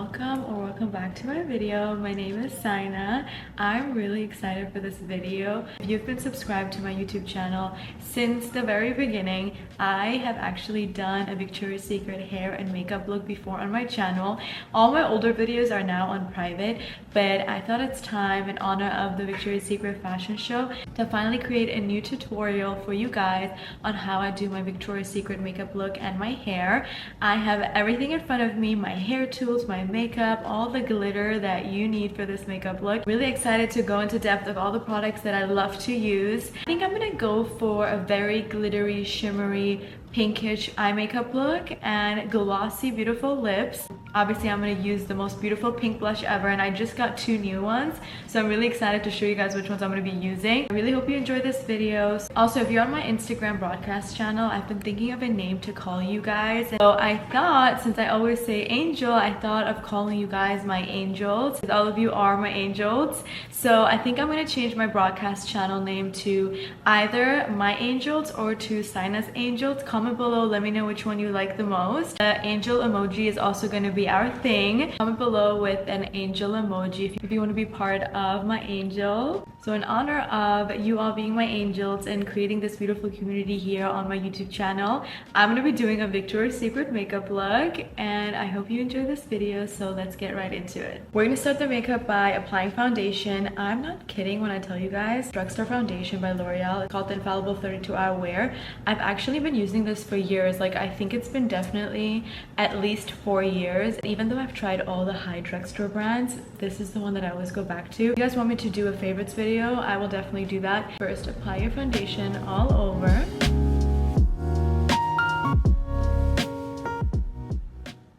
welcome back to my video. My name is Sayna. I'm really excited for this video. If you've been subscribed to my YouTube channel since the very beginning, I have actually done a Victoria's Secret hair and makeup look before on my channel. All my older videos are now on private, but I thought it's time in honor of the Victoria's Secret fashion show to finally create a new tutorial for you guys on how I do my Victoria's Secret makeup look and my hair. I have everything in front of me, my hair tools, my makeup, all the glitter that you need for this makeup look. Really excited to go into depth of all the products that I love to use. I think I'm gonna go for a very glittery, shimmery, pinkish eye makeup look and glossy, beautiful lips. Obviously, I'm going to use the most beautiful pink blush ever, and I just got 2 new ones, so I'm really excited to show you guys which ones I'm going to be using. I really hope you enjoy this video. Also, if you're on my Instagram broadcast channel, I've been thinking of a name to call you guys. So I thought, since I always say angel, I thought of calling you guys my angels, because all of you are my angels. So I think I'm going to change my broadcast channel name to either my angels or to Sayna's angels. Comment below, let me know which one you like the most. The angel emoji is also going to be our thing. Comment below with an angel emoji if you want to be part of my angel. So in honor of you all being my angels and creating this beautiful community here on my YouTube channel, I'm going to be doing a Victoria's Secret makeup look, and I hope you enjoy this video, so let's get right into it. We're going to start the makeup by applying foundation. I'm not kidding when I tell you guys, drugstore foundation by L'Oreal. It's called the Infallible 32-Hour Wear. I've actually been using this for years. Like, I think it's been definitely at least 4 years. Even though I've tried all the high drugstore brands, this is the one that I always go back to. If you guys want me to do a favorites video, I will definitely do that. First, apply your foundation all over.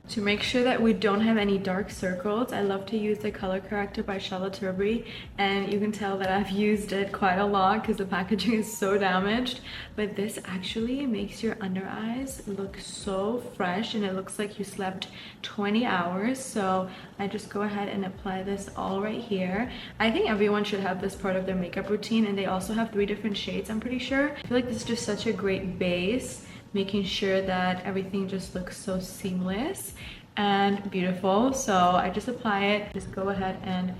To make sure that we don't have any dark circles, I love to use the color corrector by Charlotte Tilbury, and you can tell that I've used it quite a lot because the packaging is so damaged, but this actually makes your under eyes look so fresh, and it looks like you slept 20 hours. So I just go ahead and apply this all right here. I think everyone should have this part of their makeup routine, and they also have 3 different shades, I'm pretty sure. I feel like this is just such a great base, making sure that everything just looks so seamless and beautiful. So I just apply it, just go ahead and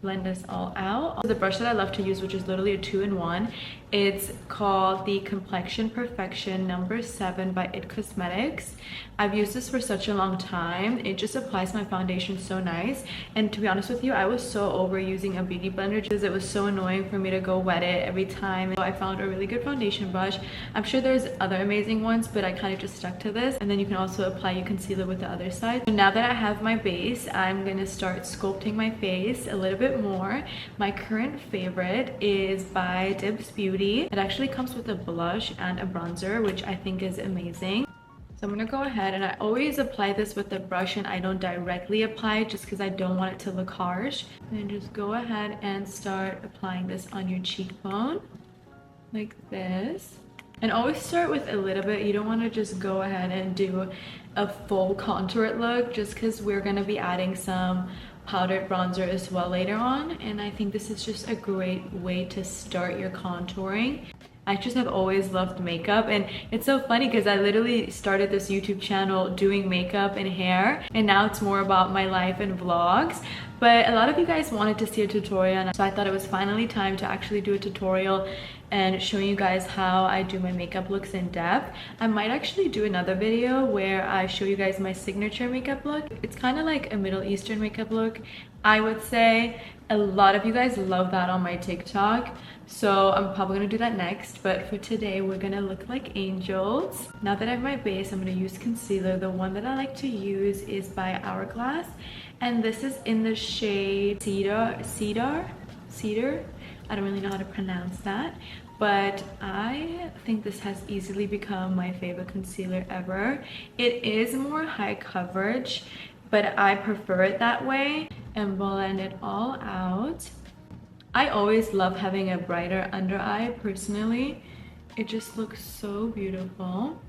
blend this all out. The brush that I love to use, which is literally a 2-in-1, it's called the Complexion Perfection number 7 by It Cosmetics. I've used this for such a long time. It just applies my foundation so nice, and to be honest with you, I was so over using a beauty blender because it was so annoying for me to go wet it every time. So I found a really good foundation brush. I'm sure there's other amazing ones, but I kind of just stuck to this. And then you can also apply your concealer with the other side. So now that I have my base, I'm gonna start sculpting my face a little bit more. My current favorite is by Dibs Beauty. It actually comes with a blush and a bronzer, which I think is amazing. So I'm gonna go ahead, and I always apply this with the brush and I don't directly apply it just because I don't want it to look harsh. And just go ahead and start applying this on your cheekbone like this. And always start with a little bit. You don't want to just go ahead and do a full contoured look, just because we're gonna be adding some powdered bronzer as well later on, and I think this is just a great way to start your contouring. I just have always loved makeup, and it's so funny because I literally started this YouTube channel doing makeup and hair, and now it's more about my life and vlogs. But a lot of you guys wanted to see a tutorial, so I thought it was finally time to actually do a tutorial and show you guys how I do my makeup looks in depth. I might actually do another video where I show you guys my signature makeup look. It's kind of like a Middle Eastern makeup look, I would say. A lot of you guys love that on my TikTok, so I'm probably gonna do that next. But for today, we're gonna look like angels. Now that I have my base, I'm gonna use concealer. The one that I like to use is by Hourglass, and this is in the shade Cedar. I don't really know how to pronounce that, but I think this has easily become my favorite concealer ever. It is more high coverage, but I prefer it that way. And blend it all out. I always love having a brighter under eye personally. It just looks so beautiful.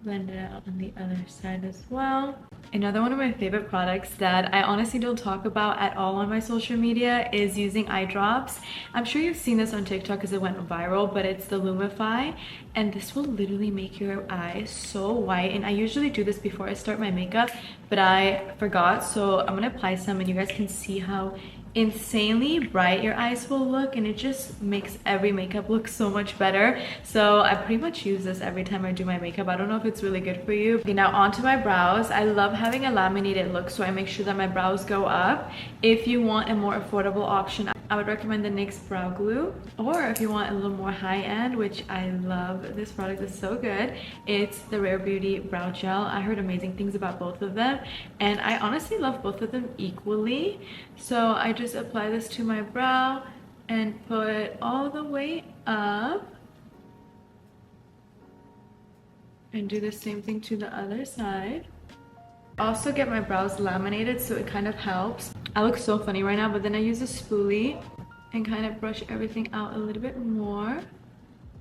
Blend it out on the other side as well. Another one of my favorite products that I honestly don't talk about at all on my social media is using eye drops. I'm sure you've seen this on TikTok because it went viral, but it's the Lumify, and this will literally make your eyes so white. And I usually do this before I start my makeup, but I forgot, so I'm gonna apply some and you guys can see how insanely bright your eyes will look, and it just makes every makeup look so much better. So I pretty much use this every time I do my makeup. I don't know if it's really good for you. Okay, now onto my brows. I love having a laminated look, so I make sure that my brows go up. If you want a more affordable option, I would recommend the NYX brow glue, or if you want a little more high-end, which I love, this product is so good, it's the Rare Beauty brow gel. I heard amazing things about both of them, and I honestly love both of them equally. So I just apply this to my brow and put it all the way up, and do the same thing to the other side. Also get my brows laminated, so it kind of helps. I look so funny right now, but then I use a spoolie and kind of brush everything out a little bit more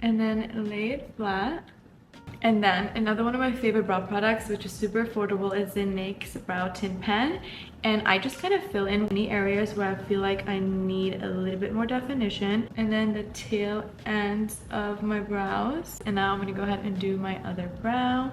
and then lay it flat. And then another one of my favorite brow products, which is super affordable, is the NYX brow tint pen, and I just kind of fill in any areas where I feel like I need a little bit more definition, and then the tail ends of my brows. And now I'm going to go ahead and do my other brow.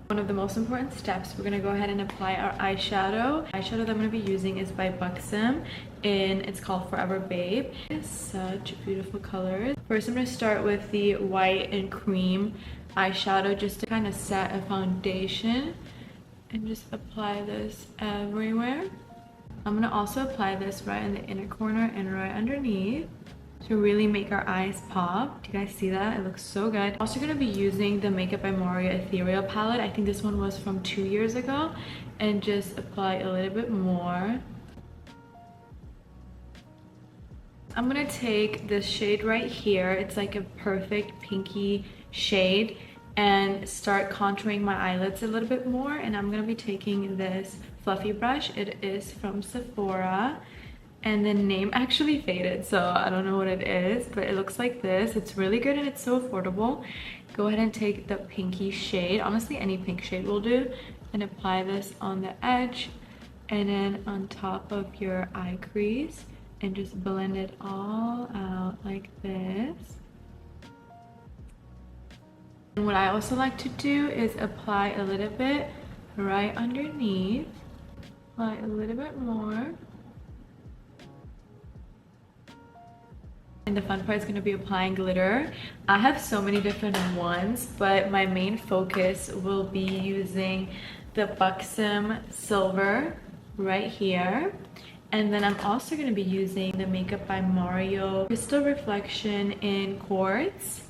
One of the most important steps, we're going to go ahead and apply our eyeshadow. Eyeshadow that I'm going to be using is by Buxom, and it's called Forever Babe. It's such beautiful colors. First, I'm going to start with the white and cream eyeshadow just to kind of set a foundation, and just apply this everywhere. I'm going to also apply this right in the inner corner and right underneath to really make our eyes pop. Do you guys see that? It looks so good. I'm also going to be using the Makeup by Mario Ethereal palette. I think this one was from 2 years ago, and just apply a little bit more. I'm going to take this shade right here. It's like a perfect pinky shade, and start contouring my eyelids a little bit more. And I'm going to be taking this fluffy brush. It is from Sephora, and the name actually faded, so I don't know what it is, but it looks like this. It's really good and it's so affordable. Go ahead and take the pinky shade, honestly any pink shade will do, and apply this on the edge and then on top of your eye crease, and just blend it all out like this. And what I also like to do is apply a little bit right underneath, apply a little bit more. And the fun part is going to be applying glitter. I have so many different ones, but my main focus will be using the Buxom Silver right here. And then I'm also going to be using the Makeup by Mario Crystal Reflection in Quartz.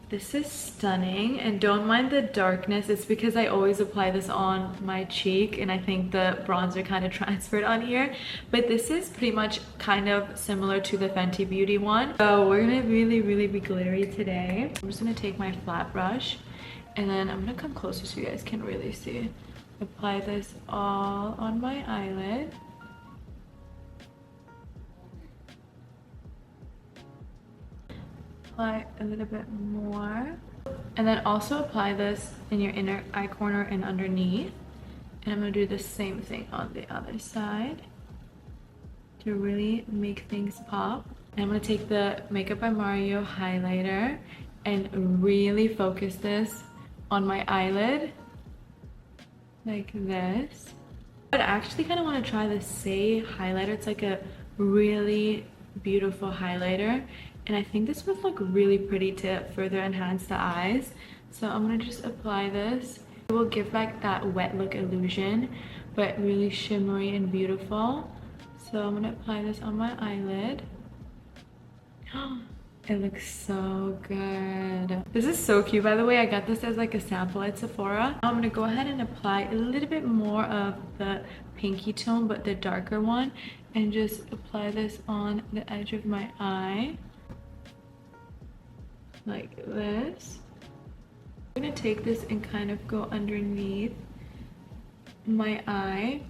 This is stunning, and don't mind the darkness. It's because I always apply this on my cheek, and I think the bronzer kind of transferred on here. But this is pretty much kind of similar to the Fenty Beauty one. So we're gonna really be glittery today. I'm just gonna take my flat brush, and then I'm gonna come closer so you guys can really see. Apply this all on my eyelid. Apply a little bit more, and then also apply this in your inner eye corner and underneath. And I'm going to do the same thing on the other side to really make things pop. And I'm going to take the Makeup by Mario highlighter and really focus this on my eyelid like this. But I actually kind of want to try the Say highlighter. It's like a really beautiful highlighter, and I think this would look really pretty to further enhance the eyes. So I'm gonna just apply this. It will give like that wet look illusion, but really shimmery and beautiful. So I'm gonna apply this on my eyelid. It looks so good. This is so cute, by the way. I got this as like a sample at Sephora. Now I'm gonna go ahead and apply a little bit more of the pinky tone, but the darker one, and just apply this on the edge of my eye like this. I'm gonna take this and kind of go underneath my eye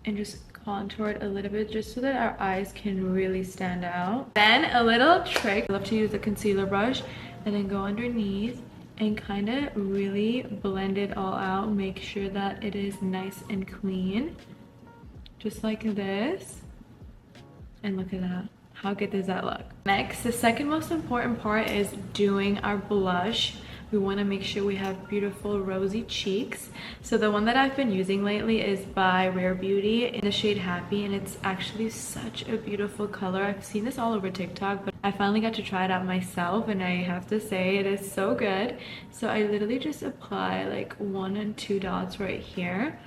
and just contour it a little bit, just so that our eyes can really stand out. Then a little trick, I love to use a concealer brush and then go underneath and kind of really blend it all out. Make sure that it is nice and clean, just like this. And look at that. How good does that look? Next, the second most important part is doing our blush. We want to make sure we have beautiful rosy cheeks. So the one that I've been using lately is by Rare Beauty in the shade Happy, and it's actually such a beautiful color. I've seen this all over TikTok, but I finally got to try it out myself, and I have to say it is so good. So I literally just apply like 1 and 2 dots right here.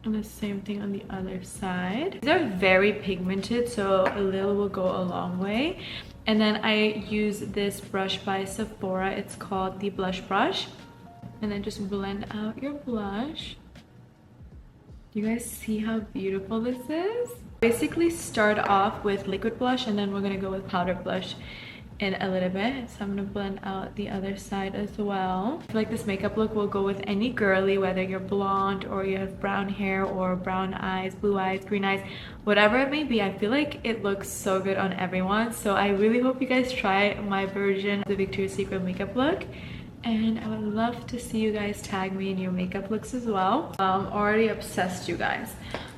And the same thing on the other side. These are very pigmented, so a little will go a long way. And then I use this brush by Sephora. It's called the Blush Brush. And then just blend out your blush. You guys see how beautiful this is? Basically start off with liquid blush, and then we're gonna go with powder blush in a little bit. So I'm gonna blend out the other side as well. I feel like this makeup look will go with any girly, whether you're blonde or you have brown hair or brown eyes, blue eyes, green eyes, whatever it may be. I feel like it looks so good on everyone. So I really hope you guys try my version of the Victoria's Secret makeup look. And I would love to see you guys tag me in your makeup looks as well. I'm already obsessed, you guys.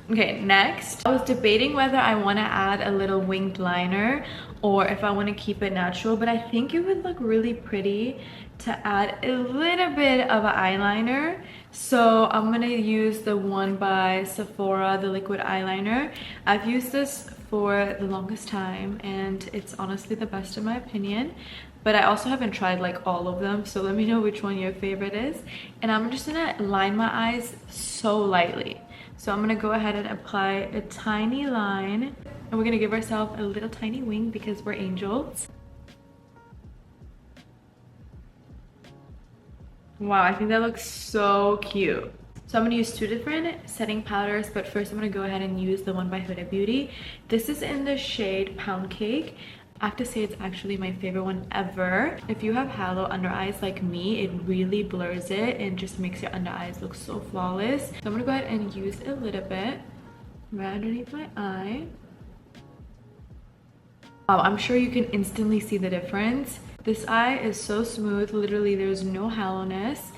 Okay, next, I was debating whether I want to add a little winged liner or if I want to keep it natural, but I think it would look really pretty to add a little bit of an eyeliner. So I'm going to use the one by Sephora, the liquid eyeliner. I've used this for the longest time, and it's honestly the best in my opinion. But I also haven't tried like all of them, so let me know which one your favorite is. And I'm just gonna line my eyes so lightly. So I'm gonna go ahead and apply a tiny line, and we're gonna give ourselves a little tiny wing because we're angels. Wow, I think that looks so cute. So I'm gonna use 2 different setting powders, but first I'm gonna go ahead and use the one by Huda Beauty. This is in the shade Pound Cake. I have to say it's actually my favorite one ever. If you have halo under eyes like me, it really blurs it and just makes your under eyes look so flawless. So I'm gonna go ahead and use a little bit right underneath my eye. Wow, I'm sure you can instantly see the difference. This eye is so smooth, literally there's no hollowness.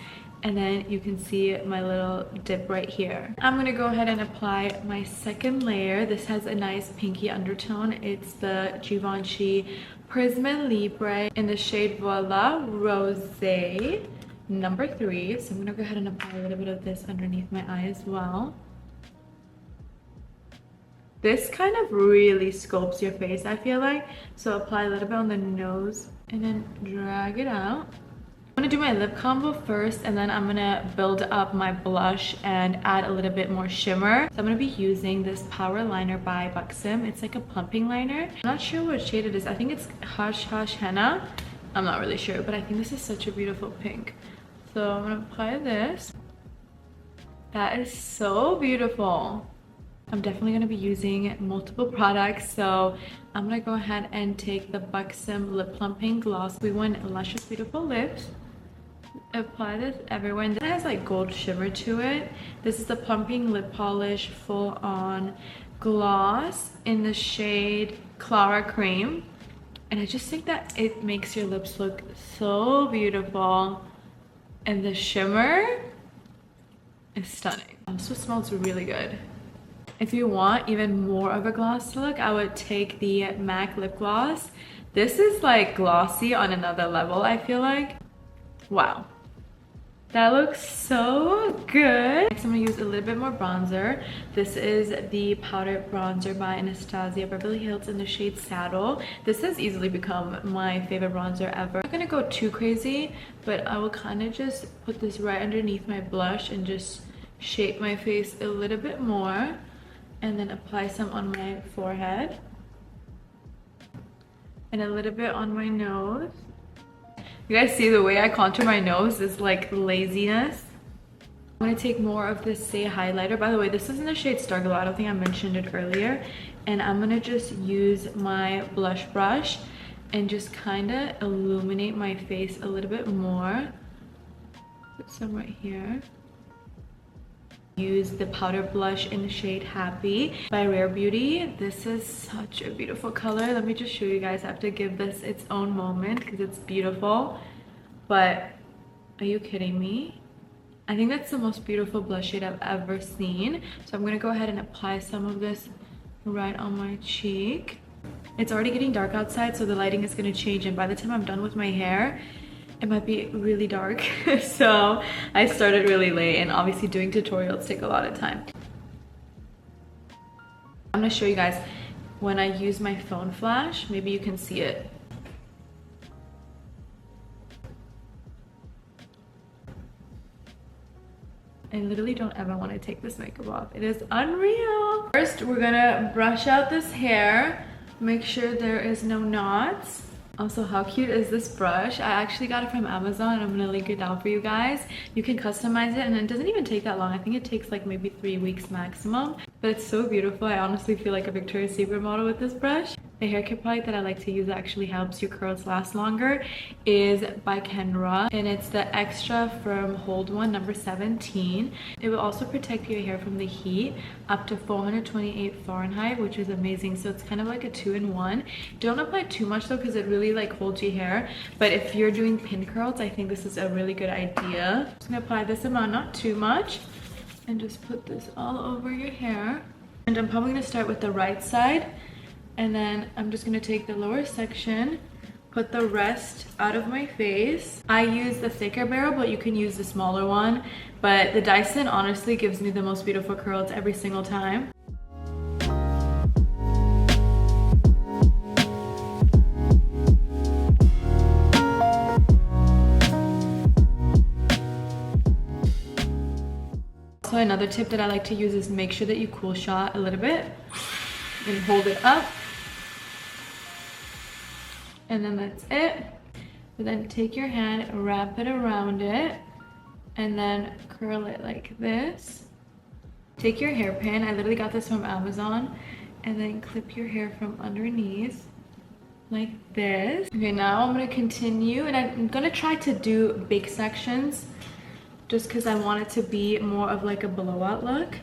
And then you can see my little dip right here. I'm gonna go ahead and apply my second layer. This has a nice pinky undertone. It's the Givenchy Prisma Libre in the shade Voila Rosé number 3. So I'm gonna go ahead and apply a little bit of this underneath my eye as well. This kind of really sculpts your face, I feel like. So apply a little bit on the nose and then drag it out. I'm gonna do my lip combo first, and then I'm gonna build up my blush and add a little bit more shimmer. So I'm gonna be using this Power Liner by Buxom. It's like a plumping liner. I'm not sure what shade it is. I think it's Hush Hush Henna. I'm not really sure, but I think this is such a beautiful pink. So I'm gonna apply this. That is so beautiful. I'm definitely going to be using multiple products, so I'm going to go ahead and take the Buxom Lip Plumping Gloss. We want luscious, beautiful lips. Apply this everywhere, and it has like gold shimmer to it. This is the Plumping Lip Polish Full On Gloss in the shade Clara Cream. And I just think that it makes your lips look so beautiful. And the shimmer is stunning. It also smells really good. If you want even more of a gloss look, I would take the MAC lip gloss. This is like glossy on another level, I feel like. Wow. That looks so good. Next, I'm gonna use a little bit more bronzer. This is the powder bronzer by Anastasia Beverly Hills in the shade Saddle. This has easily become my favorite bronzer ever. I'm not gonna go too crazy, but I will kind of just put this right underneath my blush and just shape my face a little bit more. And then apply some on my forehead and a little bit on my nose. You guys see the way I contour my nose is like laziness. I'm gonna take more of this Say highlighter. By the way, this is in the shade Starglow. I don't think I mentioned it earlier. And I'm gonna just use my blush brush and just kind of illuminate my face a little bit more. Put some right here. Use the powder blush in the shade Happy by Rare Beauty. This is such a beautiful color. Let me just show you guys. I have to give this its own moment because it's beautiful. But Are you kidding me? I think that's the most beautiful blush shade I've ever seen. So I'm gonna go ahead and apply some of this right on my cheek. It's already getting dark outside, so the lighting is gonna change, and by the time I'm done with my hair, it might be really dark. So I started really late, and obviously doing tutorials take a lot of time. I'm gonna show you guys when I use my phone flash. Maybe you can see it. I literally don't ever want to take this makeup off. It is unreal. First, we're gonna brush out this hair. Make sure there is no knots. Also, how cute is this brush? I actually got it from Amazon. I'm gonna link it down for you guys. You can customize it, and it doesn't even take that long. I think it takes like maybe 3 weeks maximum, but it's so beautiful. I honestly feel like a Victoria's Secret model with this brush. The hair care product that I like to use that actually helps your curls last longer is by Kenra, and it's the Extra Firm Hold One number 17. It will also protect your hair from the heat up to 428 Fahrenheit, which is amazing. So it's kind of like a 2-in-1. Don't apply too much though, because it really like holds your hair. But if you're doing pin curls, I think this is a really good idea. I'm just gonna apply this amount, not too much, and just put this all over your hair. And I'm probably gonna start with the right side, and then I'm just gonna take the lower section, put the rest out of my face. I use the thicker barrel, but you can use the smaller one. But the Dyson honestly gives me the most beautiful curls every single time. Also, another tip that I like to use is make sure that you cool shot a little bit and hold it up. And then that's it. But then take your hand, wrap it around it, and then curl it like this. Take your hairpin, I literally got this from Amazon, and then clip your hair from underneath like this. Okay, now I'm gonna continue, and I'm gonna try to do big sections just because I want it to be more of like a blowout look.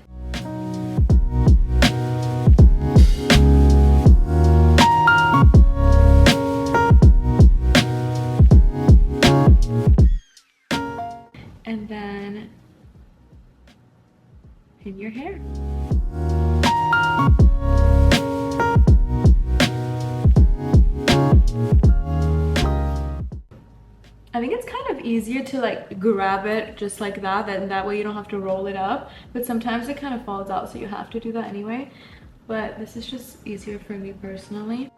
And then pin your hair. I think it's kind of easier to like grab it just like that, and that way you don't have to roll it up. But sometimes it kind of falls out, so you have to do that anyway. But this is just easier for me personally.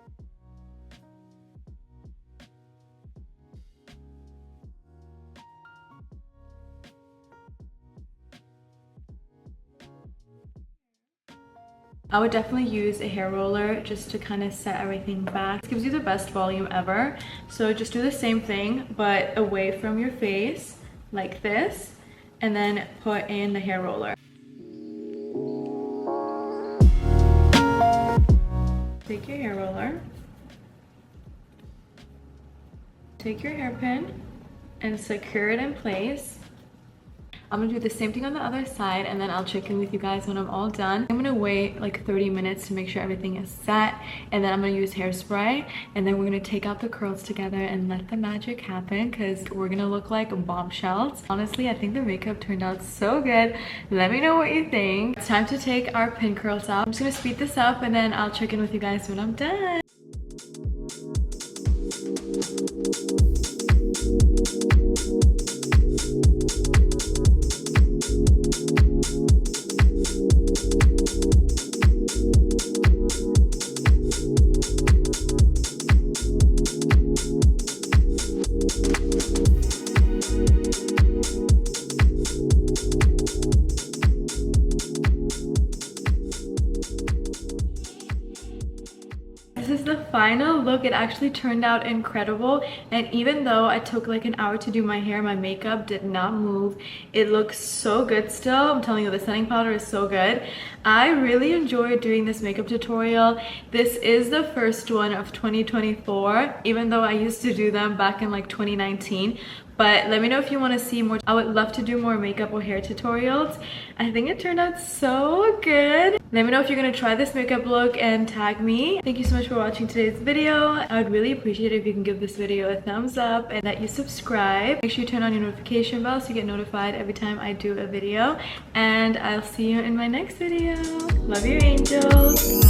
I would definitely use a hair roller just to kind of set everything back. It gives you the best volume ever. So just do the same thing, but away from your face, like this, and then put in the hair roller. Take your hair roller, take your hairpin, and secure it in place. I'm gonna do the same thing on the other side, and then I'll check in with you guys when I'm all done. I'm gonna wait like 30 minutes to make sure everything is set, and then I'm gonna use hairspray, and then we're gonna take out the curls together and let the magic happen, because we're gonna look like bombshells. Honestly, I think the makeup turned out so good. Let me know what you think. It's time to take our pin curls out. I'm just gonna speed this up, and then I'll check in with you guys when I'm done. This is the final look. It actually turned out incredible, and even though I took like an hour to do my hair, my makeup did not move. It looks so good still. I'm telling you, the setting powder is so good. I really enjoyed doing this makeup tutorial. This is the first one of 2024, even though I used to do them back in like 2019. But let me know if you want to see more. I would love to do more makeup or hair tutorials. I think it turned out so good. Let me know if you're gonna try this makeup look and tag me. Thank you so much for watching today's video. I would really appreciate it if you can give this video a thumbs up and that you subscribe. Make sure you turn on your notification bell so you get notified every time I do a video. And I'll see you in my next video. Love you, angels.